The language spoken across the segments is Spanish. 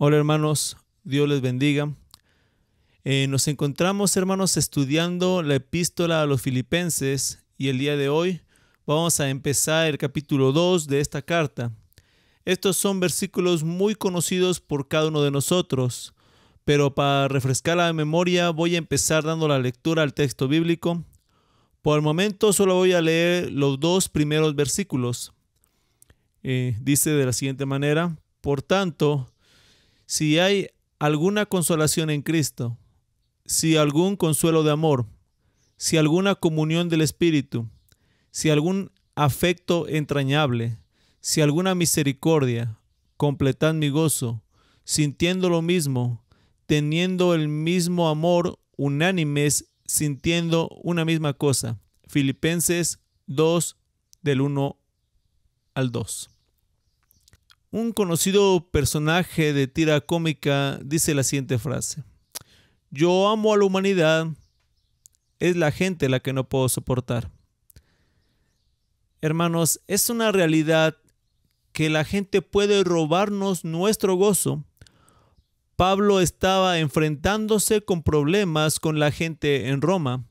Hola hermanos, Dios les bendiga. Nos encontramos hermanos estudiando la epístola a los Filipenses y el día de hoy vamos a empezar el capítulo 2 de esta carta. Estos son versículos muy conocidos por cada uno de nosotros, pero para refrescar la memoria voy a empezar dando la lectura al texto bíblico. Por el momento solo voy a leer los dos primeros versículos. Dice de la siguiente manera: por tanto, si hay alguna consolación en Cristo, si algún consuelo de amor, si alguna comunión del Espíritu, si algún afecto entrañable, si alguna misericordia, completad mi gozo, sintiendo lo mismo, teniendo el mismo amor, unánimes, sintiendo una misma cosa. Filipenses 2, del 1 al 2. Un conocido personaje de tira cómica dice la siguiente frase: yo amo a la humanidad, es la gente la que no puedo soportar. Hermanos, es una realidad que la gente puede robarnos nuestro gozo. Pablo estaba enfrentándose con problemas con la gente en Roma.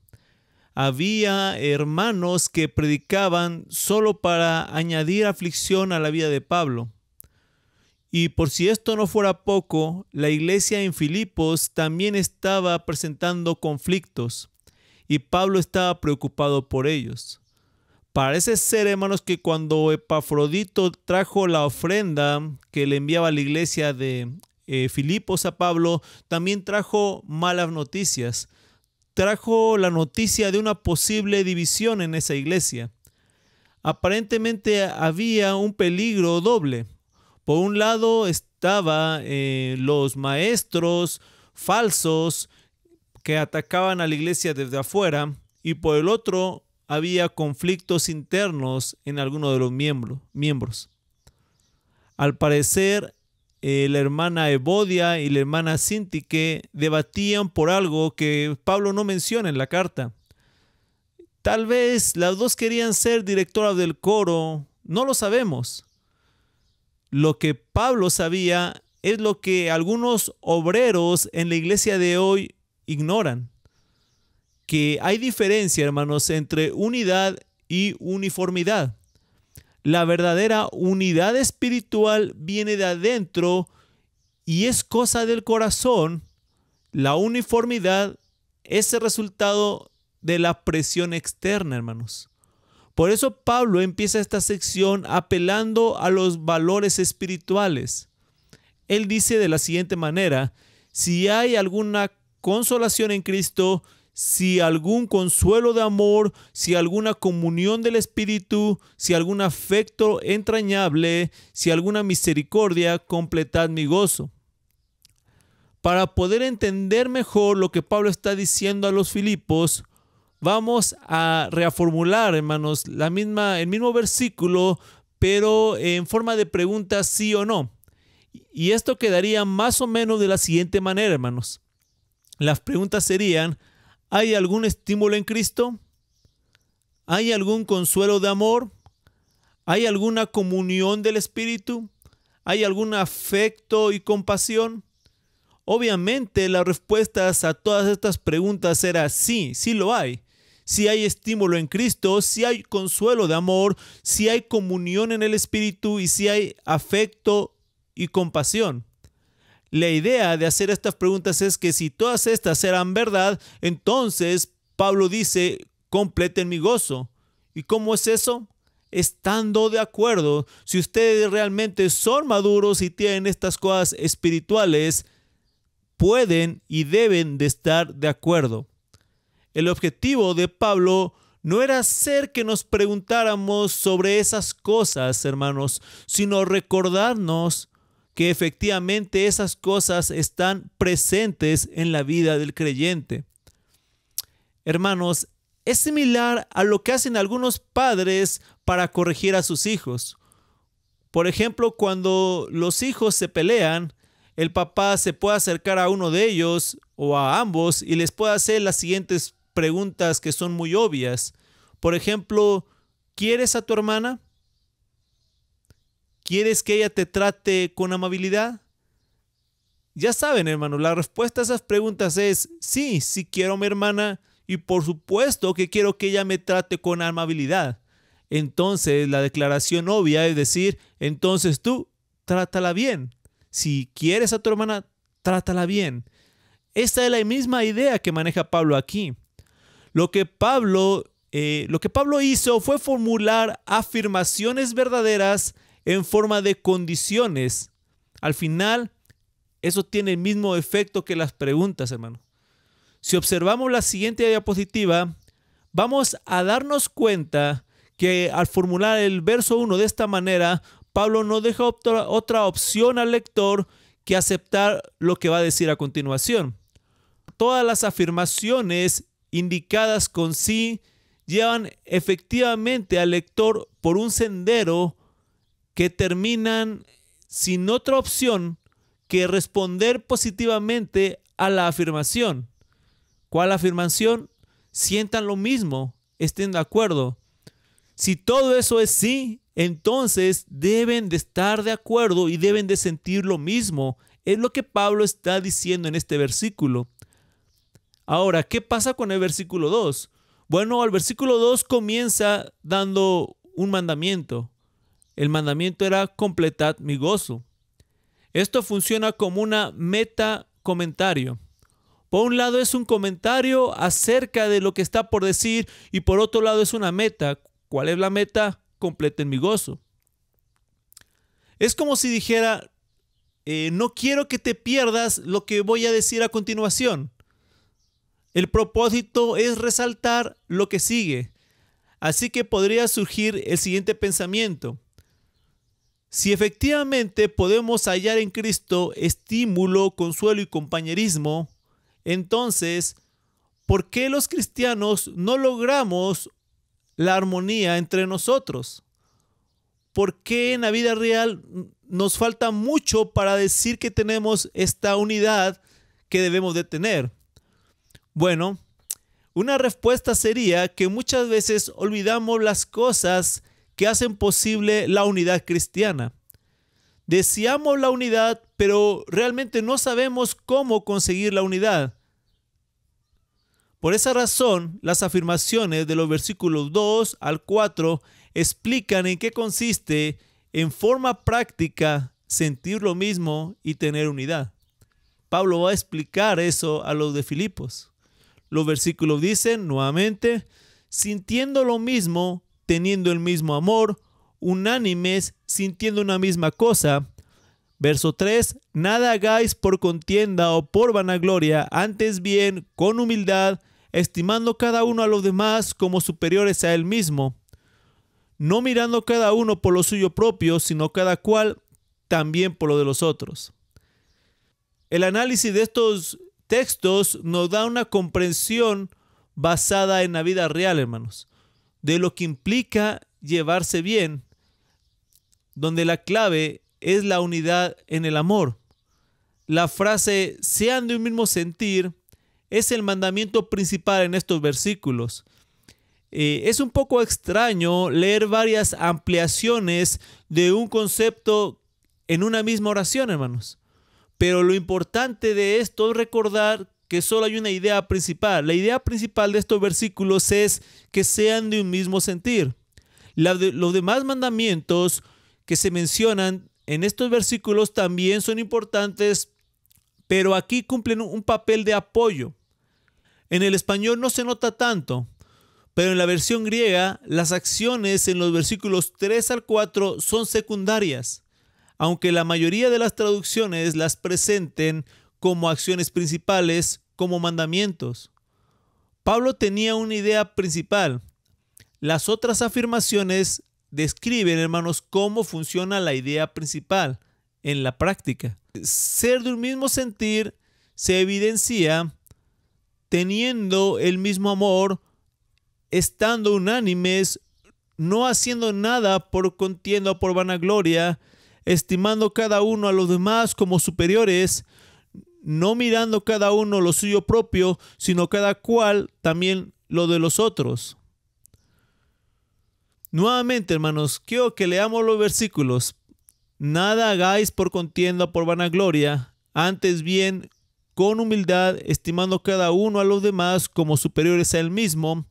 Había hermanos que predicaban solo para añadir aflicción a la vida de Pablo. Y por si esto no fuera poco, la iglesia en Filipos también estaba presentando conflictos y Pablo estaba preocupado por ellos. Parece ser, hermanos, que cuando Epafrodito trajo la ofrenda que le enviaba a la iglesia de Filipos a Pablo, también trajo malas noticias. Trajo la noticia de una posible división en esa iglesia. Aparentemente había un peligro doble. Por un lado estaban los maestros falsos que atacaban a la iglesia desde afuera, y por el otro había conflictos internos en algunos de los miembros. Al parecer, la hermana Evodia y la hermana Sintique debatían por algo que Pablo no menciona en la carta. Tal vez las dos querían ser directoras del coro, no lo sabemos. Lo que Pablo sabía es lo que algunos obreros en la iglesia de hoy ignoran: que hay diferencia, hermanos, entre unidad y uniformidad. La verdadera unidad espiritual viene de adentro y es cosa del corazón. La uniformidad es el resultado de la presión externa, hermanos. Por eso Pablo empieza esta sección apelando a los valores espirituales. Él dice de la siguiente manera: si hay alguna consolación en Cristo, si algún consuelo de amor, si alguna comunión del Espíritu, si algún afecto entrañable, si alguna misericordia, completad mi gozo. Para poder entender mejor lo que Pablo está diciendo a los Filipos, vamos a reformular, hermanos, el mismo versículo, pero en forma de pregunta sí o no. Y esto quedaría más o menos de la siguiente manera, hermanos. Las preguntas serían: ¿hay algún estímulo en Cristo? ¿Hay algún consuelo de amor? ¿Hay alguna comunión del Espíritu? ¿Hay algún afecto y compasión? Obviamente las respuestas a todas estas preguntas serán sí, sí lo hay. Si hay estímulo en Cristo, si hay consuelo de amor, si hay comunión en el Espíritu y si hay afecto y compasión. La idea de hacer estas preguntas es que si todas estas serán verdad, entonces Pablo dice: completen mi gozo. ¿Y cómo es eso? Estando de acuerdo. Si ustedes realmente son maduros y tienen estas cosas espirituales, pueden y deben de estar de acuerdo. El objetivo de Pablo no era hacer que nos preguntáramos sobre esas cosas, hermanos, sino recordarnos que efectivamente esas cosas están presentes en la vida del creyente. Hermanos, es similar a lo que hacen algunos padres para corregir a sus hijos. Por ejemplo, cuando los hijos se pelean, el papá se puede acercar a uno de ellos o a ambos y les puede hacer las siguientes preguntas que son muy obvias. Por ejemplo, ¿quieres a tu hermana? ¿Quieres que ella te trate con amabilidad? ya saben, hermanos, la respuesta a esas preguntas es sí, sí quiero a mi hermana y por supuesto que quiero que ella me trate con amabilidad. Entonces la declaración obvia es decir, entonces tú trátala bien. Si quieres a tu hermana, trátala bien. Esta es la misma idea que maneja Pablo aquí. Lo que Pablo hizo fue formular afirmaciones verdaderas en forma de condiciones. Al final, eso tiene el mismo efecto que las preguntas, hermano. Si observamos la siguiente diapositiva, vamos a darnos cuenta que al formular el verso 1 de esta manera, Pablo no deja otra opción al lector que aceptar lo que va a decir a continuación. Todas las afirmaciones indicadas con sí llevan efectivamente al lector por un sendero que terminan sin otra opción que responder positivamente a la afirmación. ¿Cuál afirmación? Sientan lo mismo, estén de acuerdo. Si todo eso es sí, entonces deben de estar de acuerdo y deben de sentir lo mismo. Es lo que Pablo está diciendo en este versículo. Ahora, ¿qué pasa con el versículo 2? Bueno, el versículo 2 comienza dando un mandamiento. El mandamiento era completad mi gozo. Esto funciona como una meta comentario. Por un lado es un comentario acerca de lo que está por decir y por otro lado es una meta. ¿Cuál es la meta? Completen mi gozo. Es como si dijera, no quiero que te pierdas lo que voy a decir a continuación. El propósito es resaltar lo que sigue. Así que podría surgir el siguiente pensamiento. Si efectivamente podemos hallar en Cristo estímulo, consuelo y compañerismo, entonces, ¿por qué los cristianos no logramos la armonía entre nosotros? ¿Por qué en la vida real nos falta mucho para decir que tenemos esta unidad que debemos de tener? Bueno, una respuesta sería que muchas veces olvidamos las cosas que hacen posible la unidad cristiana. Deseamos la unidad, pero realmente no sabemos cómo conseguir la unidad. Por esa razón, las afirmaciones de los versículos 2 al 4 explican en qué consiste, en forma práctica, sentir lo mismo y tener unidad. Pablo va a explicar eso a los de Filipos. Los versículos dicen nuevamente, sintiendo lo mismo, teniendo el mismo amor, unánimes, sintiendo una misma cosa. Verso 3, nada hagáis por contienda o por vanagloria, antes bien, con humildad, estimando cada uno a los demás como superiores a él mismo, no mirando cada uno por lo suyo propio, sino cada cual también por lo de los otros. El análisis de estos textos nos da una comprensión basada en la vida real, hermanos, de lo que implica llevarse bien, donde la clave es la unidad en el amor. La frase sean de un mismo sentir es el mandamiento principal en estos versículos. Es un poco extraño leer varias ampliaciones de un concepto en una misma oración, hermanos. Pero lo importante de esto es recordar que solo hay una idea principal. La idea principal de estos versículos es que sean de un mismo sentir. Los demás mandamientos que se mencionan en estos versículos también son importantes, pero aquí cumplen un papel de apoyo. En el español no se nota tanto, pero en la versión griega las acciones en los versículos 3 al 4 son secundarias, aunque la mayoría de las traducciones las presenten como acciones principales, como mandamientos. Pablo tenía una idea principal. Las otras afirmaciones describen, hermanos, cómo funciona la idea principal en la práctica. Ser de un mismo sentir se evidencia teniendo el mismo amor, estando unánimes, no haciendo nada por contienda o por vanagloria, estimando cada uno a los demás como superiores, no mirando cada uno lo suyo propio, sino cada cual también lo de los otros. Nuevamente, hermanos, quiero que leamos los versículos. Nada hagáis por contienda o por vanagloria, Antes bien, con humildad, estimando cada uno a los demás como superiores a él mismo,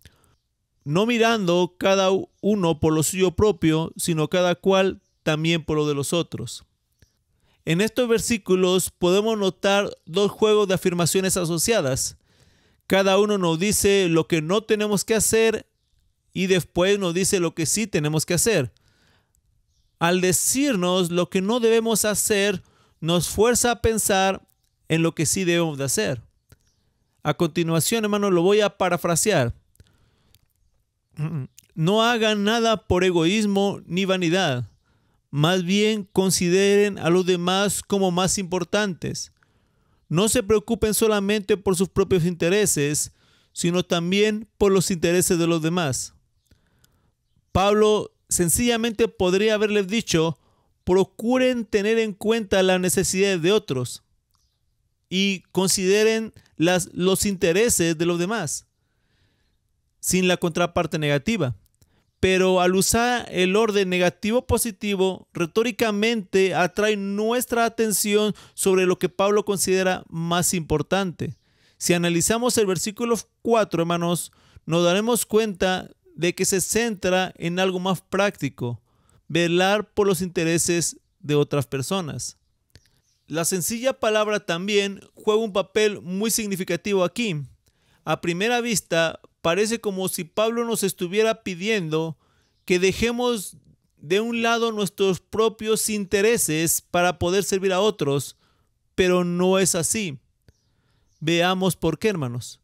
no mirando cada uno por lo suyo propio, sino cada cual también por lo de los otros. En estos versículos podemos notar dos juegos de afirmaciones asociadas. Cada uno nos dice lo que no tenemos que hacer y después nos dice lo que sí tenemos que hacer. Al decirnos lo que no debemos hacer, nos fuerza a pensar en lo que sí debemos de hacer. A continuación, hermanos, lo voy a parafrasear. No hagan nada por egoísmo ni vanidad. Más bien consideren a los demás como más importantes. No se preocupen solamente por sus propios intereses, sino también por los intereses de los demás. Pablo sencillamente podría haberles dicho: procuren tener en cuenta las necesidades de otros y consideren los intereses de los demás, sin la contraparte negativa. Pero al usar el orden negativo-positivo, retóricamente atrae nuestra atención sobre lo que Pablo considera más importante. Si analizamos el versículo 4, hermanos, nos daremos cuenta de que se centra en algo más práctico: velar por los intereses de otras personas. La sencilla palabra también juega un papel muy significativo aquí. A primera vista, parece como si Pablo nos estuviera pidiendo que dejemos de un lado nuestros propios intereses para poder servir a otros, pero no es así. Veamos por qué, hermanos.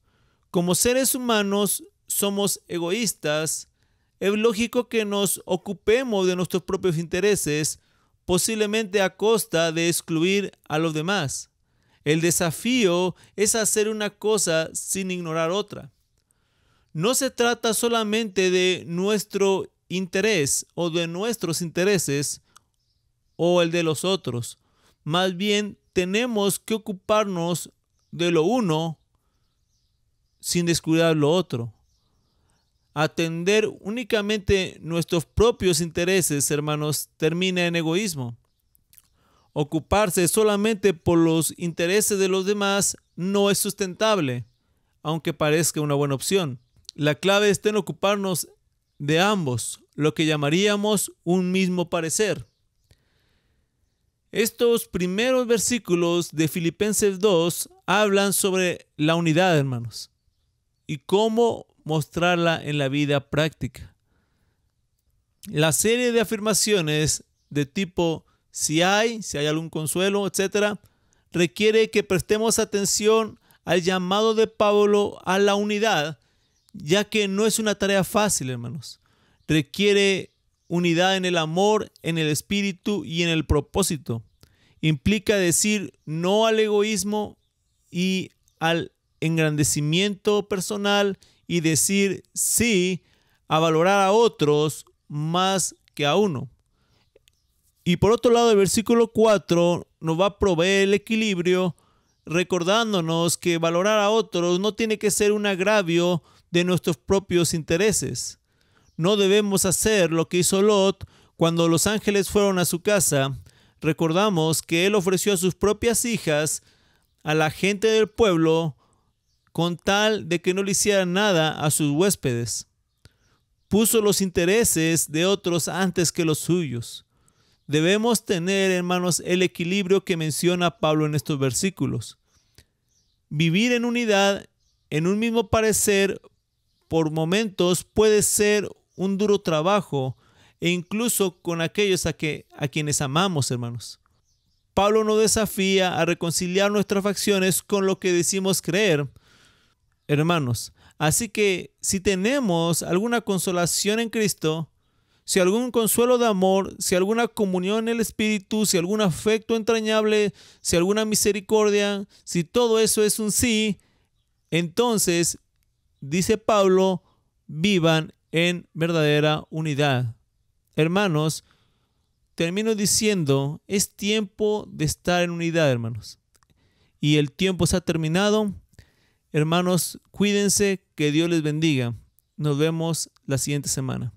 Como seres humanos somos egoístas. Es lógico que nos ocupemos de nuestros propios intereses, posiblemente a costa de excluir a los demás. El desafío es hacer una cosa sin ignorar otra. No se trata solamente de nuestro interés o de nuestros intereses o el de los otros. Más bien tenemos que ocuparnos de lo uno sin descuidar lo otro. Atender únicamente nuestros propios intereses, hermanos, termina en egoísmo. Ocuparse solamente por los intereses de los demás no es sustentable, aunque parezca una buena opción. La clave está en ocuparnos de ambos, lo que llamaríamos un mismo parecer. Estos primeros versículos de Filipenses 2 hablan sobre la unidad, hermanos, y cómo mostrarla en la vida práctica. La serie de afirmaciones de tipo si hay algún consuelo, etc., requiere que prestemos atención al llamado de Pablo a la unidad, ya que no es una tarea fácil, hermanos. Requiere unidad en el amor, en el espíritu y en el propósito. Implica decir no al egoísmo y al engrandecimiento personal y decir sí a valorar a otros más que a uno. Y por otro lado, el versículo 4 nos va a proveer el equilibrio, recordándonos que valorar a otros no tiene que ser un agravio de nuestros propios intereses. No debemos hacer lo que hizo Lot cuando los ángeles fueron a su casa. Recordamos que él ofreció a sus propias hijas a la gente del pueblo con tal de que no le hicieran nada a sus huéspedes. Puso los intereses de otros antes que los suyos. Debemos tener, hermanos, el equilibrio que menciona Pablo en estos versículos. Vivir en unidad, en un mismo parecer, por momentos puede ser un duro trabajo, e incluso con aquellos a quienes amamos, hermanos. Pablo nos desafía a reconciliar nuestras facciones con lo que decimos creer, hermanos. Así que si tenemos alguna consolación en Cristo, si algún consuelo de amor, si alguna comunión en el Espíritu, si algún afecto entrañable, si alguna misericordia, si todo eso es un sí, entonces, dice Pablo, vivan en verdadera unidad. Hermanos, termino diciendo, es tiempo de estar en unidad, hermanos. Y el tiempo se ha terminado. Hermanos, cuídense, que Dios les bendiga. Nos vemos la siguiente semana.